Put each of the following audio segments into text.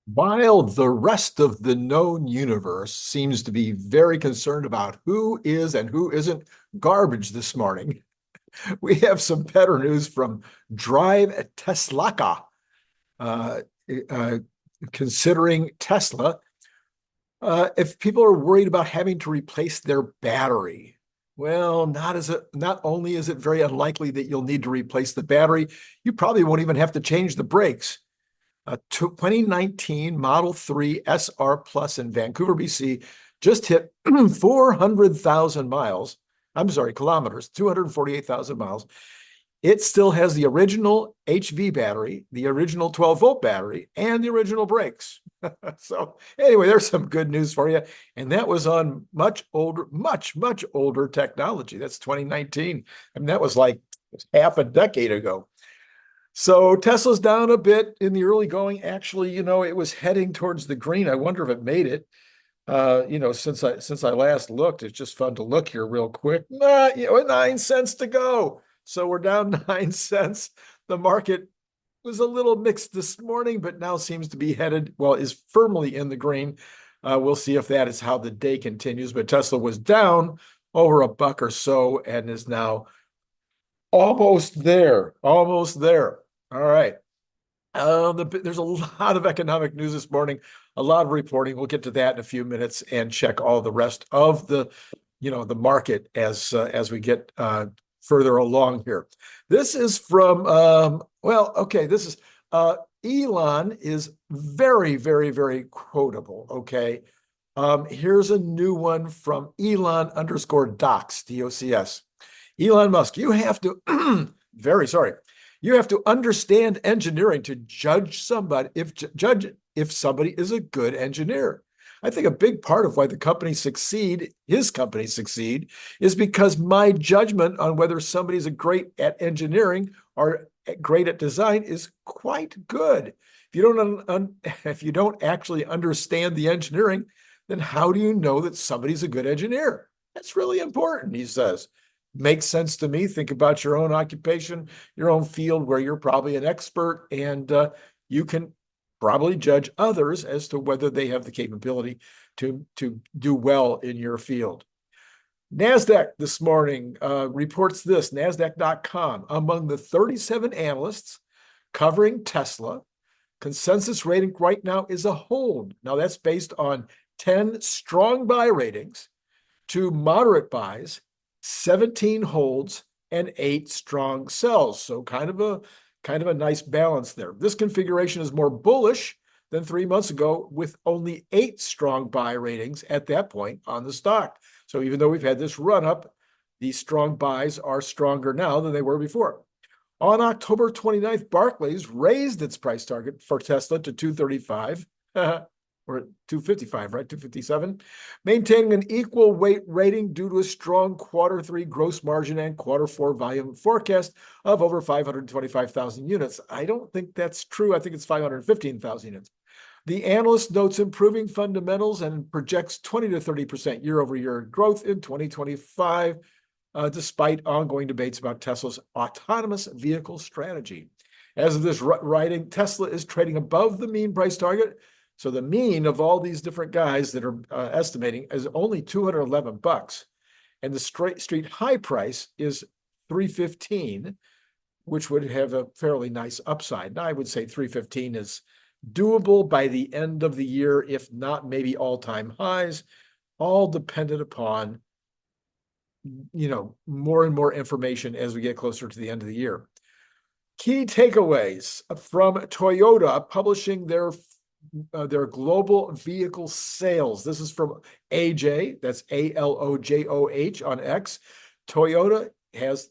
While the rest of the known universe seems to be very concerned about who is and who isn't garbage this morning, we have some better news from Drive TSLA. Uh, uh, Considering Tesla, if people are worried about having to replace their battery, well, not only is it very unlikely that you'll need to replace the battery, you probably won't even have to change the brakes. A 2019 Model 3 SR Plus in Vancouver, BC just hit 400,000 miles. I'm sorry, kilometers, 248,000 miles. It still has the original HV battery, the original 12-volt battery, and the original brakes. So anyway, there's some good news for you. And that was on much older, much older technology. That's 2019. I mean, that was like half a decade ago. So Tesla's down a bit in the early going. Actually, it was heading towards the green. I wonder if it made it. Since I last looked, it's just fun to look here real quick. 9 cents to go. So we're down 9 cents. The market was a little mixed this morning, but now seems to be headed, well, is firmly in the green. We'll see if that is how the day continues. But Tesla was down over a buck or so and is now almost there. Almost there. All right. There's a lot of economic news this morning, a lot of reporting. We'll get to that in a few minutes and check all the rest of the market as we get further along here. This is from okay. This is Elon is very quotable. Okay. Here's a new one from Elon underscore docs, DOCS. Elon Musk, you have to very sorry. You have to understand engineering to judge somebody if somebody is a good engineer. I think a big part of why his company succeed, is because my judgment on whether somebody's a great at engineering or great at design is quite good. If you don't actually understand the engineering, then how do you know that somebody's a good engineer? That's really important, he says. Makes sense to me. Think about your own occupation, your own field where you're probably an expert, and you can probably judge others as to whether they have the capability to do well in your field. NASDAQ this morning reports this, NASDAQ.com. Among the 37 analysts covering Tesla, consensus rating right now is a hold. Now that's based on 10 strong buy ratings, 2 moderate buys, 17 holds, and 8 strong sells. So kind of a nice balance there. This configuration is more bullish than 3 months ago, with only 8 strong buy ratings at that point on the stock. So even though we've had this run up, these strong buys are stronger now than they were before. On October 29th, Barclays raised its price target for Tesla to 235. Or 255, right? 257, maintaining an equal weight rating due to a strong Q3 gross margin and Q4 volume forecast of over 525,000 units. I don't think that's true. I think it's 515,000 units. The analyst notes improving fundamentals and projects 20 to 30% year-over-year growth in 2025, despite ongoing debates about Tesla's autonomous vehicle strategy. As of this writing, Tesla is trading above the mean price target. So the mean of all these different guys that are estimating is only 211 bucks. And the street high price is 315, which would have a fairly nice upside. Now, I would say 315 is doable by the end of the year, if not maybe all-time highs, all dependent upon, more and more information as we get closer to the end of the year. Key takeaways from Toyota publishing their global vehicle sales. This is from AJ, that's ALOJOH on X. Toyota has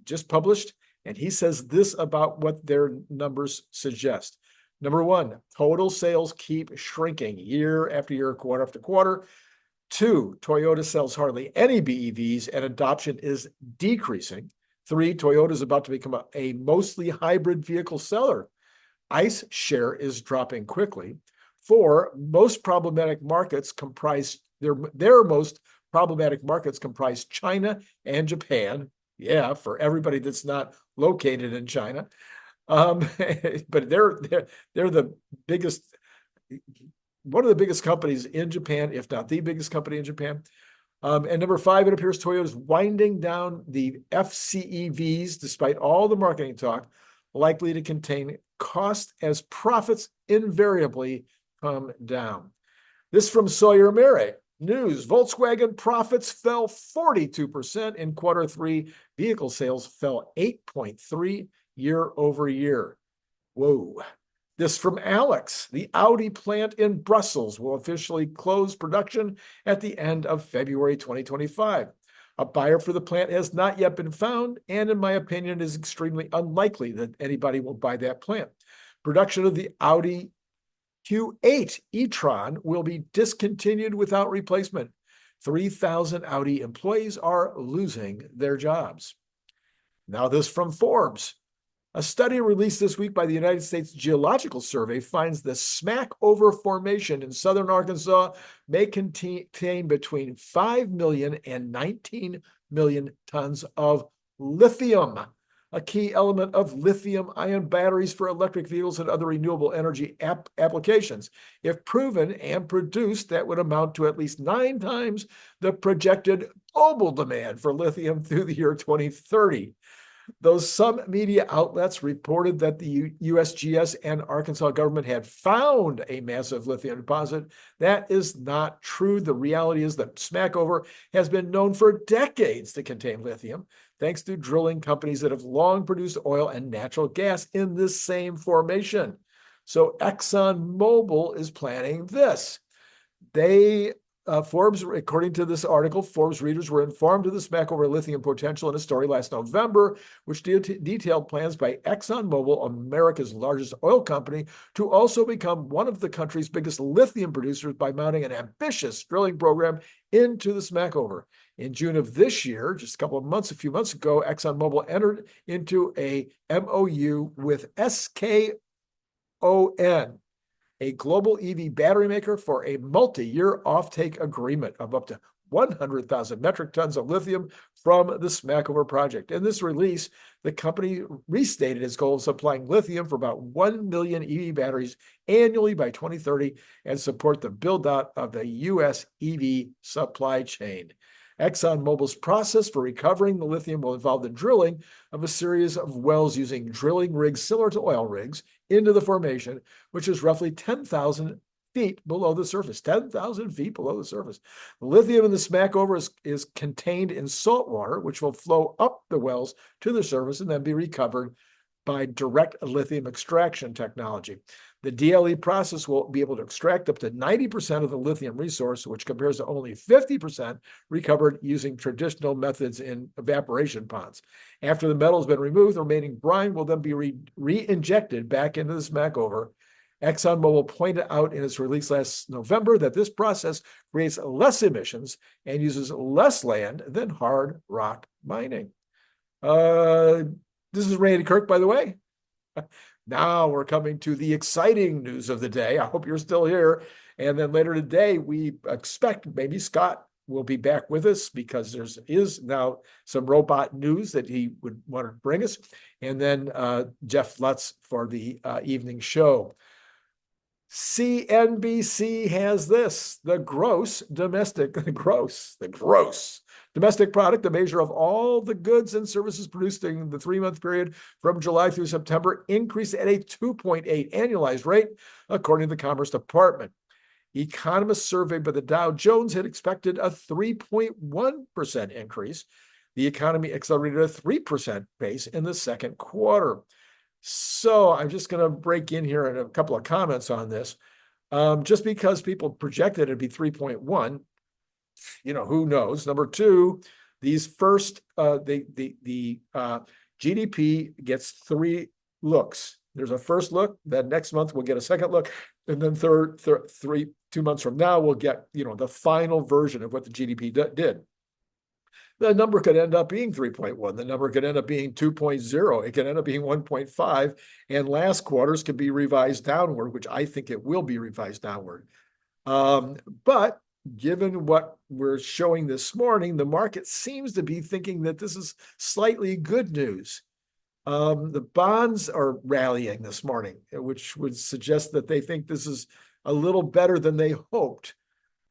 just published, and he says this about what their numbers suggest. Number one, total sales keep shrinking year after year, quarter after quarter. 2, Toyota sells hardly any BEVs and adoption is decreasing. 3, Toyota is about to become a mostly hybrid vehicle seller. ICE share is dropping quickly. 4, most problematic markets comprise their most problematic markets comprise China and Japan. Yeah, for everybody that's not located in China, but they're the biggest one of the biggest companies in Japan, if not the biggest company in Japan. And number 5, it appears Toyota is winding down the FCEVs despite all the marketing talk, likely to contain cost as profits invariably come down. This from Sawyer Mare News. Volkswagen profits fell 42% in Q3. Vehicle sales fell 8.3 year over year. Whoa. This from Alex. The Audi plant in Brussels will officially close production at the end of February 2025. A buyer for the plant has not yet been found, and in my opinion, it is extremely unlikely that anybody will buy that plant. Production of the Audi Q8 e-tron will be discontinued without replacement. 3,000 Audi employees are losing their jobs. Now this from Forbes. A study released this week by the United States Geological Survey finds the Smackover Formation in southern Arkansas may contain between 5 million and 19 million tons of lithium, a key element of lithium-ion batteries for electric vehicles and other renewable energy applications. If proven and produced, that would amount to at least 9 times the projected global demand for lithium through the year 2030. Though some media outlets reported that the USGS and Arkansas government had found a massive lithium deposit, that is not true. The reality is that Smackover has been known for decades to contain lithium, thanks to drilling companies that have long produced oil and natural gas in this same formation. So ExxonMobil is planning this. Forbes, according to this article, Forbes readers were informed of the Smackover lithium potential in a story last November, which detailed plans by ExxonMobil, America's largest oil company, to also become one of the country's biggest lithium producers by mounting an ambitious drilling program into the Smackover. In June of this year, just a few months ago, ExxonMobil entered into a MOU with 𝐓𝐡𝐮𝐲, a global EV battery maker, for a multi-year offtake agreement of up to 100,000 metric tons of lithium from the Smackover project. In this release, the company restated its goal of supplying lithium for about 1 million EV batteries annually by 2030 and support the build-out of the U.S. EV supply chain. ExxonMobil's process for recovering the lithium will involve the drilling of a series of wells using drilling rigs similar to oil rigs into the formation, which is roughly 10,000 feet below the surface. 10,000 feet below the surface. The lithium in the Smackover is contained in salt water, which will flow up the wells to the surface and then be recovered by direct lithium extraction technology. The DLE process will be able to extract up to 90% of the lithium resource, which compares to only 50% recovered using traditional methods in evaporation ponds. After the metal has been removed, the remaining brine will then be re-injected back into the Smackover. ExxonMobil pointed out in its release last November that this process creates less emissions and uses less land than hard rock mining. This is Randy Kirk, by the way. Now we're coming to the exciting news of the day. I hope you're still here. And then later today, we expect maybe Scott will be back with us because there is now some robot news that he would want to bring us. And then Jeff Lutz for the evening show. CNBC has this: the gross domestic product, the measure of all the goods and services produced during the 3-month period from July through September, increased at a 2.8 annualized rate, according to the Commerce Department. Economists surveyed by the Dow Jones had expected a 3.1% increase. The economy accelerated at a 3% pace in the second quarter. So I'm just going to break in here in a couple of comments on this. Just because people projected it'd be 3.1, who knows? Number two, these first, the GDP gets 3 looks. There's a first look, then next month we'll get a second look, and then 2 months from now we'll get, the final version of what the GDP did. The number could end up being 3.1. The number could end up being 2.0. It could end up being 1.5. And last quarters could be revised downward, which I think it will be revised downward. But given what we're showing this morning, the market seems to be thinking that this is slightly good news. The bonds are rallying this morning, which would suggest that they think this is a little better than they hoped.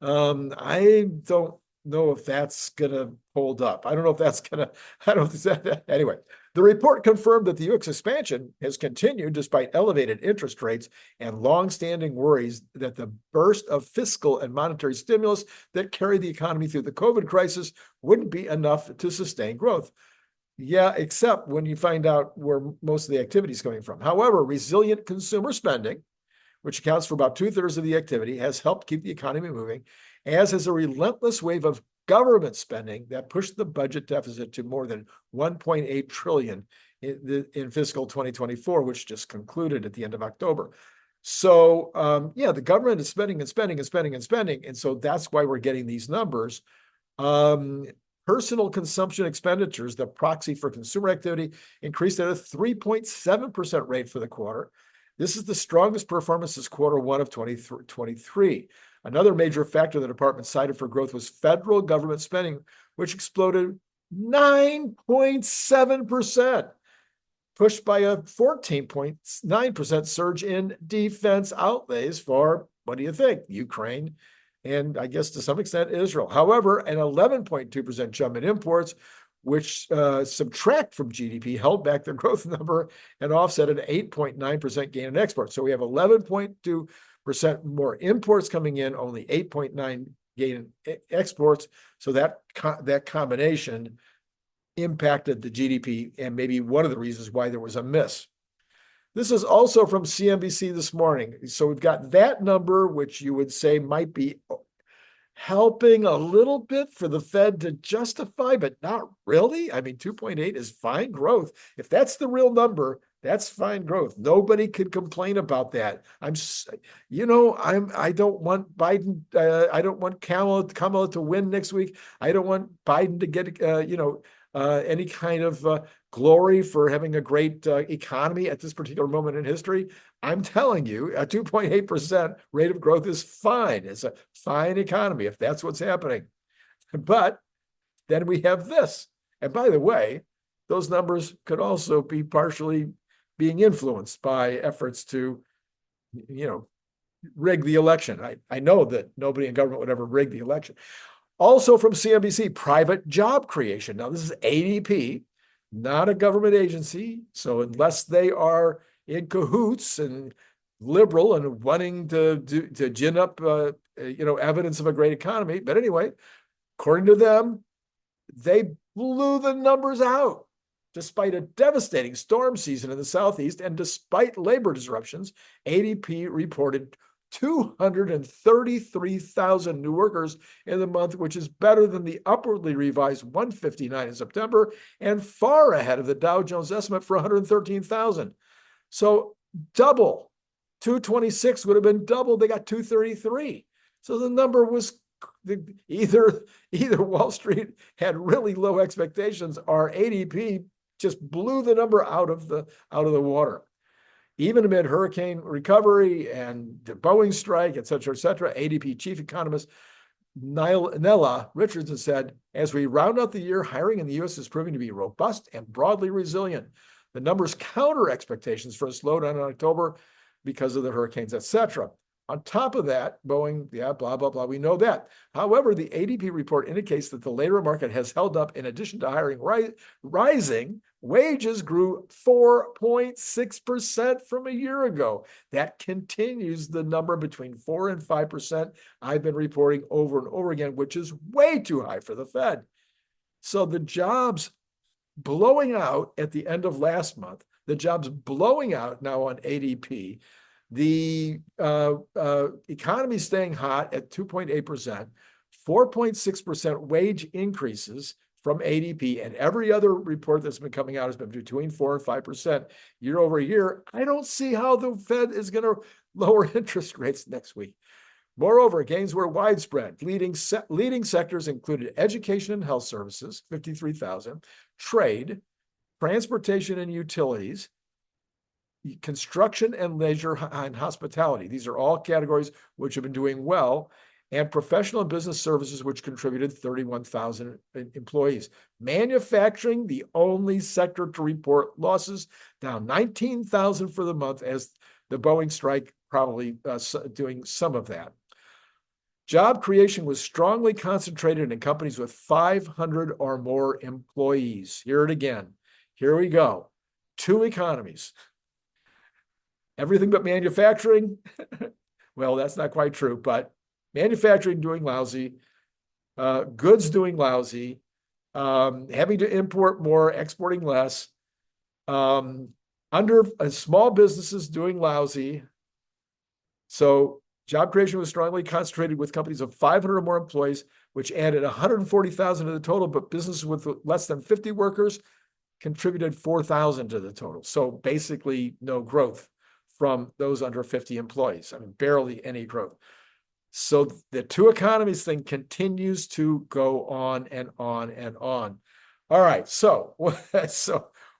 I don't know if that's going to hold up. I don't know if that's going to, I don't know that, anyway. The report confirmed that the U.S. expansion has continued despite elevated interest rates and longstanding worries that the burst of fiscal and monetary stimulus that carried the economy through the COVID crisis wouldn't be enough to sustain growth. Yeah, except when you find out where most of the activity is coming from. However, resilient consumer spending, which accounts for about 2/3 of the activity, has helped keep the economy moving, as has a relentless wave of government spending that pushed the budget deficit to more than 1.8 trillion in fiscal 2024, which just concluded at the end of October. So, yeah, the government is spending and spending and spending and spending. And so that's why we're getting these numbers. Personal consumption expenditures, the proxy for consumer activity, increased at a 3.7% rate for the quarter. This is the strongest performance since Q1 of 2023. Another major factor the department cited for growth was federal government spending, which exploded 9.7%, pushed by a 14.9% surge in defense outlays for, what do you think, Ukraine, and I guess to some extent Israel. However, an 11.2% jump in imports, which subtract from GDP, held back the growth number and offset an 8.9% gain in exports. So we have 11.2% more imports coming in, only 8.9% gain in exports. So that combination impacted the GDP and maybe one of the reasons why there was a miss. This is also from CNBC this morning. So we've got that number, which you would say might be helping a little bit for the Fed to justify, but not really. I mean, 2.8 is fine growth. If that's the real number, that's fine growth. Nobody could complain about that. I don't want Biden. I don't want Kamala to win next week. I don't want Biden to get, any kind of glory for having a great economy at this particular moment in history. I'm telling you, a 2.8% rate of growth is fine. It's a fine economy if that's what's happening. But then we have this. And by the way, those numbers could also be partially being influenced by efforts to, rig the election. I know that nobody in government would ever rig the election. Also from CNBC, private job creation. Now, this is ADP, not a government agency. So unless they are in cahoots and liberal and wanting to gin up, evidence of a great economy. But anyway, according to them, they blew the numbers out. Despite a devastating storm season in the Southeast and despite labor disruptions, ADP reported 233,000 new workers in the month, which is better than the upwardly revised 159 in September and far ahead of the Dow Jones estimate for 113,000. So double. 226 would have been double. They got 233. So the number was either Wall Street had really low expectations or ADP just blew the number out of the water. Even amid hurricane recovery and the Boeing strike, et cetera, ADP chief economist Nella Richardson said, as we round out the year, hiring in the U.S. is proving to be robust and broadly resilient. The numbers counter expectations for a slowdown in October because of the hurricanes, et cetera. On top of that, Boeing, blah, blah, blah, we know that. However, the ADP report indicates that the labor market has held up. In addition to hiring rising, wages grew 4.6% from a year ago. That continues the number between 4 and 5% I've been reporting over and over again, which is way too high for the Fed. So the jobs blowing out at the end of last month, the jobs blowing out now on ADP, the economy staying hot at 2.8%, 4.6% wage increases from ADP, and every other report that's been coming out has been between 4 and 5% year over year. I don't see how the Fed is going to lower interest rates next week. Moreover, gains were widespread. Leading sectors included education and health services, 53,000, trade, transportation and utilities, construction and leisure and hospitality. These are all categories which have been doing well, and professional and business services, which contributed 31,000 employees. Manufacturing, the only sector to report losses, down 19,000 for the month as the Boeing strike probably doing some of that. Job creation was strongly concentrated in companies with 500 or more employees. Hear it again. Here we go. Two economies. Everything but manufacturing. Well, that's not quite true, but manufacturing doing lousy, goods doing lousy, having to import more, exporting less, under small businesses doing lousy. So job creation was strongly concentrated with companies of 500 or more employees, which added 140,000 to the total, but businesses with less than 50 workers contributed 4,000 to the total. So basically no growth from those under 50 employees. I mean, barely any growth. So the two economies thing continues to go on and on and on. All right, so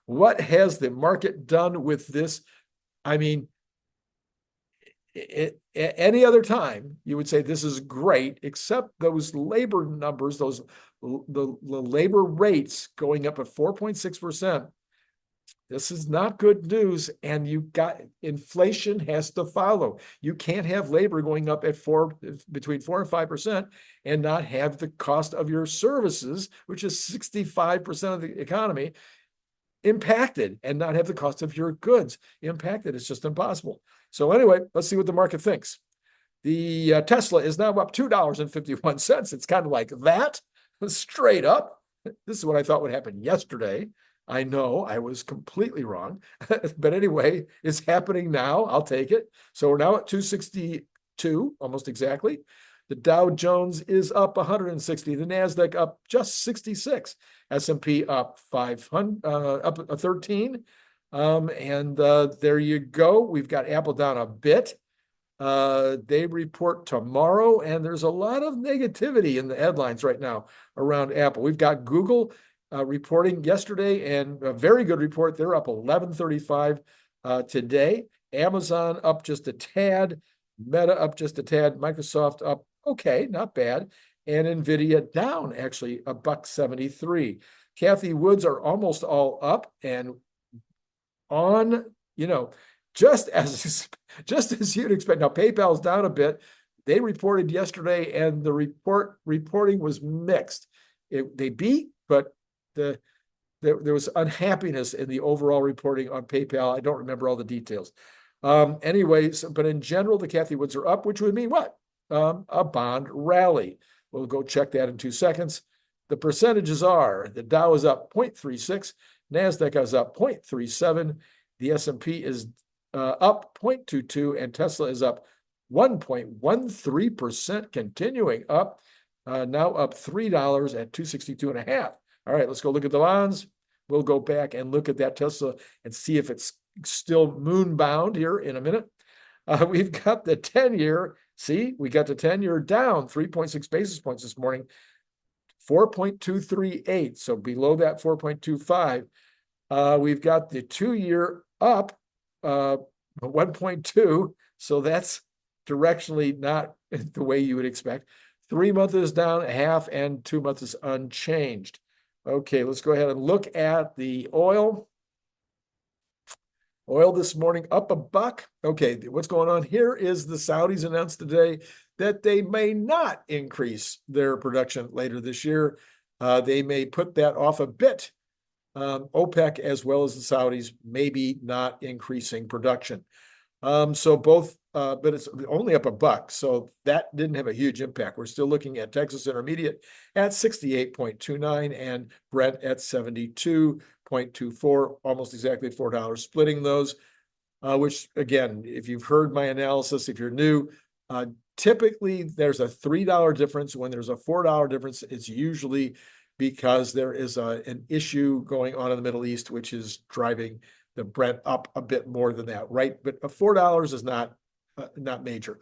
what has the market done with this? I mean, any other time, you would say this is great, except those labor numbers, the labor rates going up at 4.6%. This is not good news, and you got inflation has to follow. You can't have labor going up at between 4 and 5% and not have the cost of your services, which is 65% of the economy, impacted, and not have the cost of your goods impacted. It's just impossible. So anyway, let's see what the market thinks. The Tesla is now up $2.51. It's kind of like that, straight up. This is what I thought would happen yesterday. I know I was completely wrong, but anyway, it's happening now. I'll take it. So we're now at 262, almost exactly. The Dow Jones is up 160. The NASDAQ up just 66. S&P up 500, up 13. There you go. We've got Apple down a bit. They report tomorrow, and there's a lot of negativity in the headlines right now around Apple. We've got Google reporting yesterday, and a very good report. They're up 11.35 today. Amazon up just a tad. Meta up just a tad. Microsoft up, okay, not bad. And NVIDIA down actually $1.73. Cathie Woods are almost all up, and on, just as you'd expect. Now, PayPal's down a bit. They reported yesterday, and the reporting was mixed. They beat, but there was unhappiness in the overall reporting on PayPal. I don't remember all the details. Anyways, but in general, the Cathie Woods are up, which would mean what? A bond rally. We'll go check that in 2 seconds. The percentages are: the Dow is up 0.36, NASDAQ is up 0.37, the S&P is up 0.22, and Tesla is up 1.13%, continuing up, now up $3 at 262.5. All right, let's go look at the bonds. We'll go back and look at that Tesla and see if it's still moon-bound here in a minute. We've got the 10-year. See, we got the 10-year down 3.6 basis points this morning, 4.238, so below that 4.25. We've got the 2-year up 1.2, so that's directionally not the way you would expect. 3 months is down a half, and 2 months is unchanged. Okay, let's go ahead and look at the oil. Oil this morning up $1. Okay, what's going on here is the Saudis announced today that they may not increase their production later this year. They may put that off a bit. OPEC, as well as the Saudis, maybe not increasing production. So both, but it's only up $1, so that didn't have a huge impact. We're still looking at Texas Intermediate at 68.29 and Brent at 72.24, almost exactly $4, splitting those, which again, if you've heard my analysis, if you're new, typically there's a $3 difference. When there's a $4 difference, it's usually because there is an issue going on in the Middle East, which is driving the Brent up a bit more than that, right? But $4 is not major.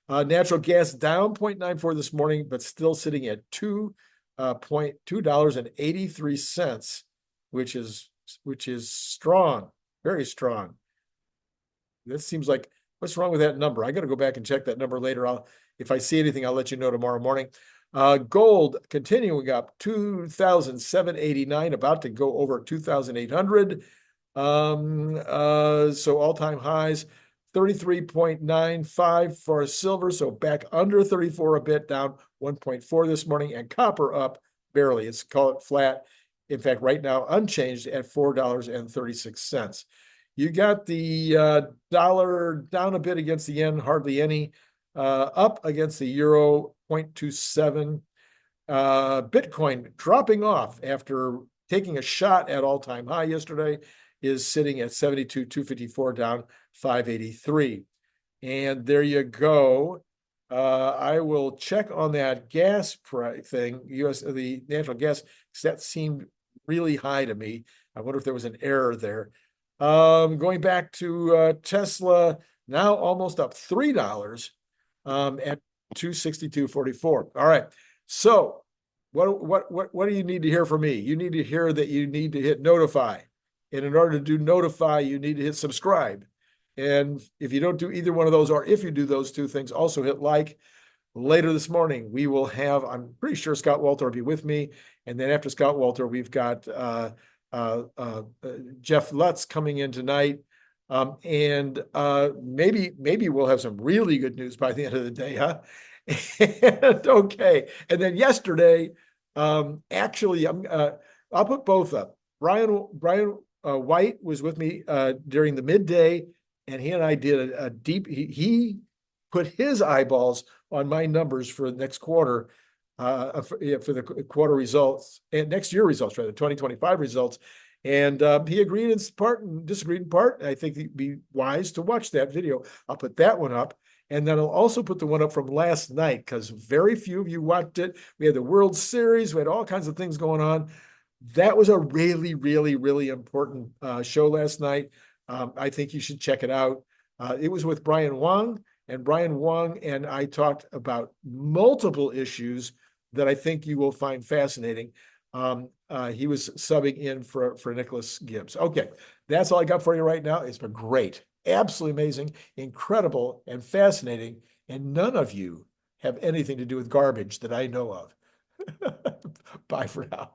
Natural gas down 0.94 this morning, but still sitting at $2.83, which is strong, very strong. That seems like, what's wrong with that number? I got to go back and check that number later. If I see anything, I'll let you know tomorrow morning. Gold continuing up, 2,789, about to go over 2,800. So all-time highs. 33.95 for silver, so back under 34 a bit, down 1.4 this morning, and copper up barely. It's call it flat. In fact, right now unchanged at $4.36. You got the dollar down a bit against the yen, hardly any, up against the euro 0.27. Bitcoin dropping off after taking a shot at all-time high yesterday, is sitting at 72,254, down 583. And there you go. I will check on that gas price thing, the natural gas, because that seemed really high to me. I wonder if there was an error there. Going back to Tesla, now almost up $3 at 262.44. All right. So what do you need to hear from me? You need to hear that you need to hit notify. And in order to do notify, you need to hit subscribe. And if you don't do either one of those, or if you do those two things, also hit like. Later this morning, we will have, I'm pretty sure Scott Walter will be with me. And then after Scott Walter, we've got Jeff Lutz coming in tonight. And maybe we'll have some really good news by the end of the day, huh? And, okay. And then yesterday, actually, I'll put both up. Brian White was with me during the midday, and he and I did a deep, he put his eyeballs on my numbers for the next quarter, for the quarter results, and next year results, rather, 2025 results. And he agreed in part and disagreed in part. I think it'd be wise to watch that video. I'll put that one up. And then I'll also put the one up from last night, because very few of you watched it. We had the World Series. We had all kinds of things going on. That was a really, really, really important show last night. I think you should check it out. It was with Brian Wong, and Brian Wong and I talked about multiple issues that I think you will find fascinating. He was subbing in for Nicholas Gibbs. Okay, that's all I got for you right now. It's been great, absolutely amazing, incredible, and fascinating. And none of you have anything to do with garbage that I know of. Bye for now.